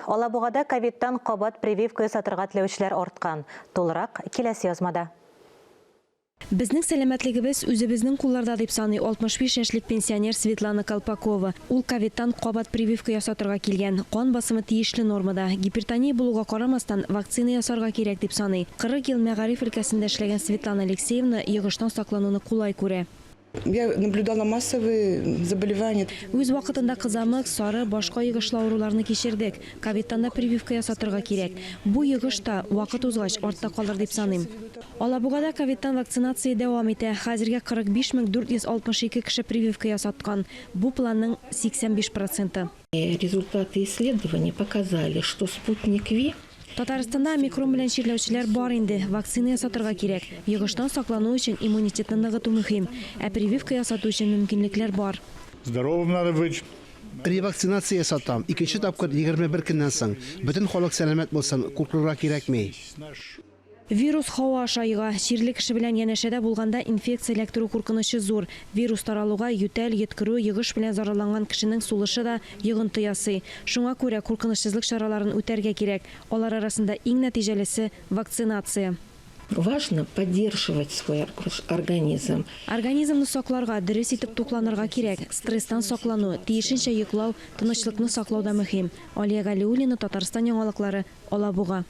Алабугада ковидтан кабат прививка сатырга теләүчеләр арткан. Тулырак киләсе язмада. Безнең сәламәтлегебез үзебезнең кулларда дип саный 65 яшьлек пенсионер Светлана Колпакова. Ул ковидтан кабат прививка ясатырга килгән. Кан басымы тиешле нормада. Гипертония булуга карамастан вакцина ясарга кирәк дип саный. 40 ел мәгариф өлкәсендә эшләгән Светлана Алексеевна йогыштан саклануны кулай күрә. Я наблюдала массовые заболевания. Үз вакытында кызамык, сары, башка йогышлы авыруларны кичердек. Ковидтан да прививка ясатырга кирәк. Бу йогышта вакыт узгач артта калыр дип саныйм. Алабугада ковидтан вакцинация дәвам итә. Хәзергә 45462 кеше прививка ясаткан. Бу планның 85%. Результаты исследований показали, что спутник Ви Татарстанда микрон белән чирләүчеләр бар инде. Вакцина ясатырга кирәк. Йогыштан саклану өчен иммунитетны ныгыту мөһим. Ә прививка ясату өчен мөмкинлекләр бар. Здоровым надо быть. Ревакцинация ясатам. Икенче тапкыр 21 көннән соң. Бөтен халык сәламәт булсын, куркырга кирәкми. Вирус һава аша йыга. Чирле кеше белән янәшәдә булганда инфекция эләктерү куркынычы зур. Вирус таралуга ютәл, йөткерү, йыгыш белән зарарланган кешенең сулышы да йогынты ясый. Шуңа күрә куркынычсызлык чараларын үтәргә кирәк. Алар арасында иң нәтиҗәлесе вакцинация. важно поддерживать свой организм. Организмны сакларга, дөрес итеп тукланырга кирәк. Стресстан саклану, тиешенчә йоклау, тынычлыкны саклау да мөһим. Алия Галиуллина, Татарстан яңалыклары, Алабуга.